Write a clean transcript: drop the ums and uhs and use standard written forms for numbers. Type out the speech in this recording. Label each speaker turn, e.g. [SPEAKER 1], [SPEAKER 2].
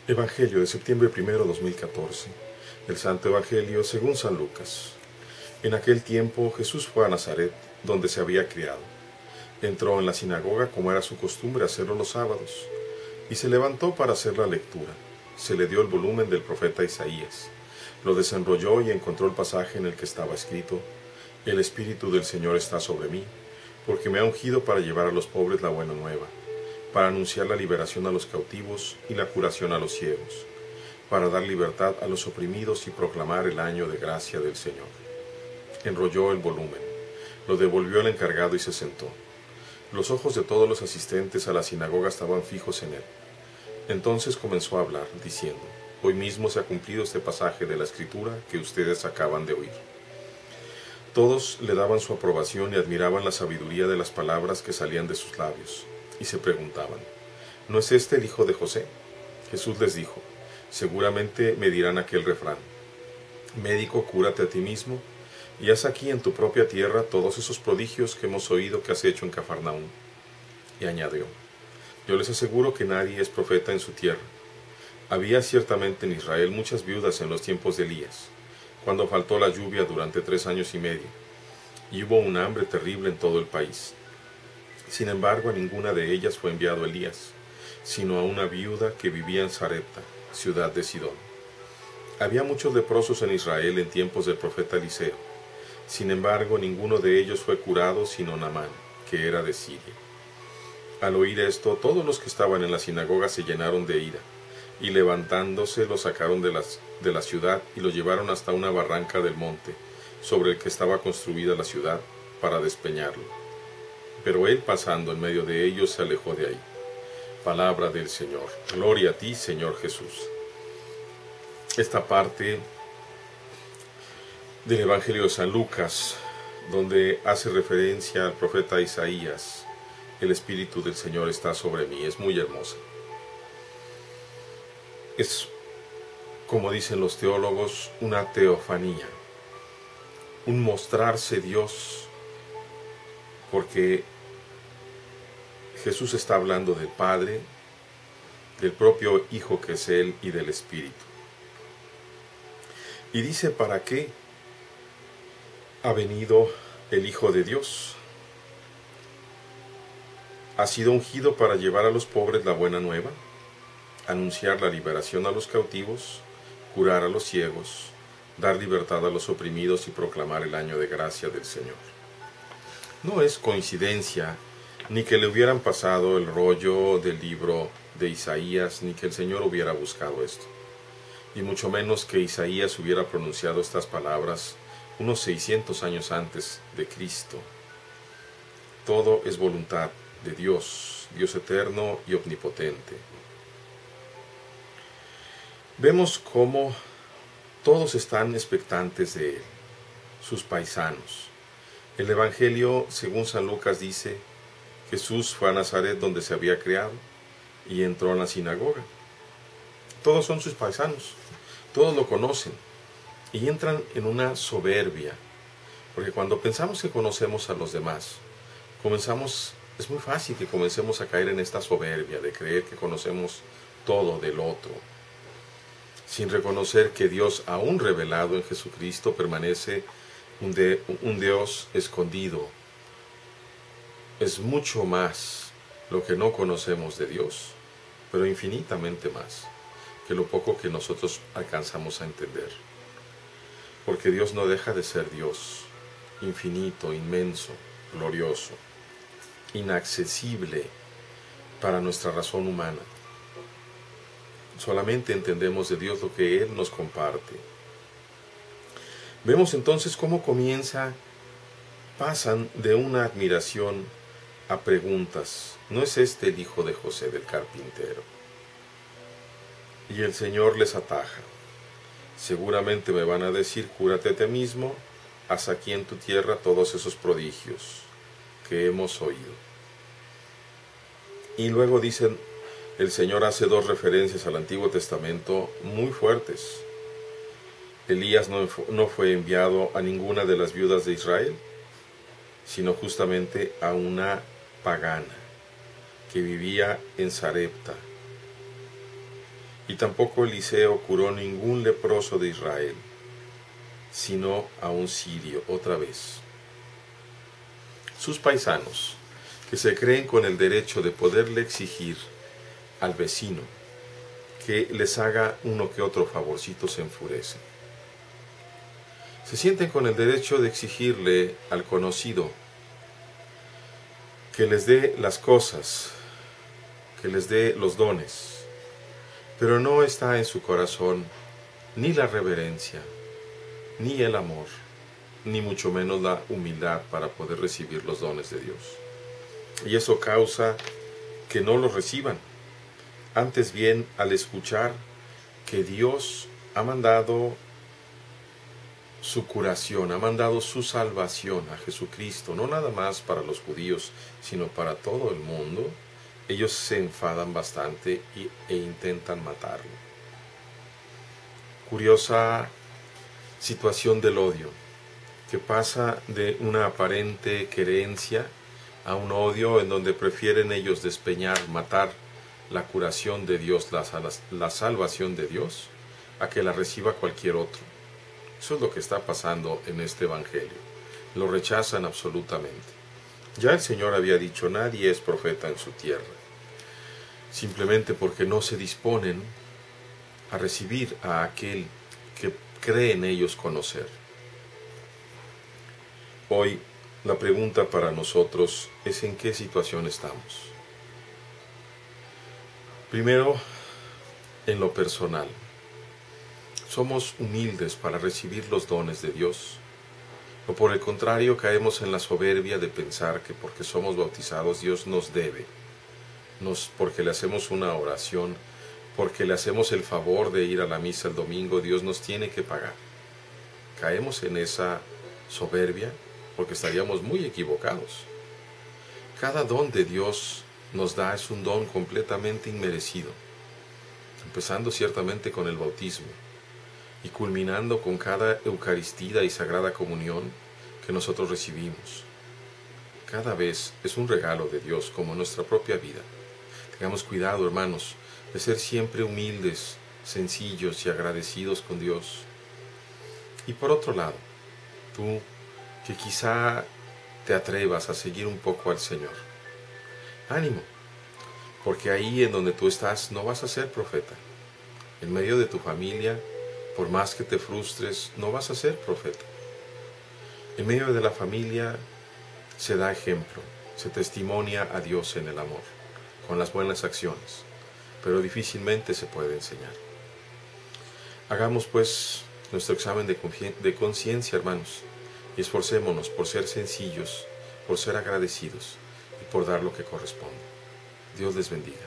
[SPEAKER 1] Evangelio de septiembre 2014. El Santo Evangelio según San Lucas. En aquel tiempo Jesús fue a Nazaret, donde se había criado. Entró en la sinagoga como era su costumbre hacerlo los sábados, y se levantó para hacer la lectura. Se le dio el volumen del profeta Isaías. Lo desenrolló y encontró el pasaje en el que estaba escrito: El Espíritu del Señor está sobre mí, porque me ha ungido para llevar a los pobres la buena nueva, para anunciar la liberación a los cautivos y la curación a los ciegos, para dar libertad a los oprimidos y proclamar el año de gracia del Señor. Enrolló el volumen, lo devolvió al encargado y se sentó. Los ojos de todos los asistentes a la sinagoga estaban fijos en él. Entonces comenzó a hablar, diciendo: Hoy mismo se ha cumplido este pasaje de la Escritura que ustedes acaban de oír. Todos le daban su aprobación y admiraban la sabiduría de las palabras que salían de sus labios, y se preguntaban: ¿no es este el hijo de José? Jesús les dijo: seguramente me dirán aquel refrán: médico, cúrate a ti mismo, y haz aquí en tu propia tierra todos esos prodigios que hemos oído que has hecho en Cafarnaúm. Y añadió: yo les aseguro que nadie es profeta en su tierra. Había ciertamente en Israel muchas viudas en los tiempos de Elías, cuando faltó la lluvia durante 3 años y medio, y hubo un hambre terrible en todo el país. Sin embargo, a ninguna de ellas fue enviado Elías, sino a una viuda que vivía en Sarepta, ciudad de Sidón. Había muchos leprosos en Israel en tiempos del profeta Eliseo. Sin embargo, ninguno de ellos fue curado sino Naamán, que era de Siria. Al oír esto, todos los que estaban en la sinagoga se llenaron de ira, y levantándose lo sacaron de la ciudad y lo llevaron hasta una barranca del monte, sobre el que estaba construida la ciudad, para despeñarlo. Pero él, pasando en medio de ellos, se alejó de ahí. Palabra del Señor. Gloria a ti, Señor Jesús. Esta parte del Evangelio de San Lucas, donde hace referencia al profeta Isaías: el Espíritu del Señor está sobre mí, es muy hermosa. Es, como dicen los teólogos, una teofanía, un mostrarse Dios, porque Jesús está hablando del Padre, del propio Hijo que es Él y del Espíritu. Y dice: ¿para qué ha venido el Hijo de Dios? Ha sido ungido para llevar a los pobres la buena nueva, anunciar la liberación a los cautivos, curar a los ciegos, dar libertad a los oprimidos y proclamar el año de gracia del Señor. No es coincidencia ni que le hubieran pasado el rollo del libro de Isaías, ni que el Señor hubiera buscado esto, y mucho menos que Isaías hubiera pronunciado estas palabras unos 600 años antes de Cristo. Todo es voluntad de Dios, Dios eterno y omnipotente. Vemos cómo todos están expectantes de Él, sus paisanos. El Evangelio, según San Lucas, dice: Jesús fue a Nazaret, donde se había criado, y entró en la sinagoga. Todos son sus paisanos, todos lo conocen, y entran en una soberbia, porque cuando pensamos que conocemos a los demás, es muy fácil que comencemos a caer en esta soberbia de creer que conocemos todo del otro, sin reconocer que Dios, aún revelado en Jesucristo, permanece un Dios escondido. Es mucho más lo que no conocemos de Dios, pero infinitamente más que lo poco que nosotros alcanzamos a entender. Porque Dios no deja de ser Dios, infinito, inmenso, glorioso, inaccesible para nuestra razón humana. Solamente entendemos de Dios lo que Él nos comparte. Vemos entonces cómo pasan de una admiración a preguntas. ¿No es este el hijo de José, del carpintero? Y el Señor les ataja: seguramente me van a decir: cúrate a ti mismo, haz aquí en tu tierra todos esos prodigios que hemos oído. Y luego dicen, el Señor hace 2 referencias al Antiguo Testamento muy fuertes. Elías no fue enviado a ninguna de las viudas de Israel, sino justamente a una pagana que vivía en Sarepta. y tampoco Eliseo curó ningún leproso de Israel, sino a un sirio otra vez. Sus paisanos, que se creen con el derecho de poderle exigir al vecino que les haga uno que otro favorcito, se enfurecen. Se sienten con el derecho de exigirle al conocido que les dé las cosas, que les dé los dones, pero no está en su corazón ni la reverencia, ni el amor, ni mucho menos la humildad para poder recibir los dones de Dios. Y eso causa que no los reciban. Antes bien, al escuchar que Dios ha mandado su curación, ha mandado su salvación a Jesucristo, no nada más para los judíos, sino para todo el mundo, ellos se enfadan bastante e intentan matarlo. Curiosa situación del odio, que pasa de una aparente querencia a un odio en donde prefieren ellos despeñar, matar la curación de Dios, la salvación de Dios, a que la reciba cualquier otro. Eso es lo que está pasando en este evangelio. Lo rechazan absolutamente. Ya el Señor había dicho, nadie es profeta en su tierra, simplemente porque no se disponen a recibir a aquel que cree en ellos conocer. Hoy la pregunta para nosotros es en qué situación estamos. Primero, en lo personal. ¿Somos humildes para recibir los dones de Dios? ¿O por el contrario caemos en la soberbia de pensar que porque somos bautizados Dios nos debe? Porque le hacemos una oración, porque le hacemos el favor de ir a la misa el domingo, Dios nos tiene que pagar. ¿Caemos en esa soberbia? Porque estaríamos muy equivocados. Cada don de Dios nos da es un don completamente inmerecido, empezando ciertamente con el bautismo y culminando con cada Eucaristía y Sagrada Comunión que nosotros recibimos. Cada vez es un regalo de Dios, como nuestra propia vida. Tengamos cuidado, hermanos, de ser siempre humildes, sencillos y agradecidos con Dios. Y por otro lado, tú que quizá te atrevas a seguir un poco al Señor, ánimo, porque ahí en donde tú estás no vas a ser profeta. En medio de tu familia, por más que te frustres, no vas a ser profeta. En medio de la familia se da ejemplo, se testimonia a Dios en el amor, con las buenas acciones, pero difícilmente se puede enseñar. Hagamos pues nuestro examen de conciencia, hermanos, y esforcémonos por ser sencillos, por ser agradecidos y por dar lo que corresponde. Dios les bendiga.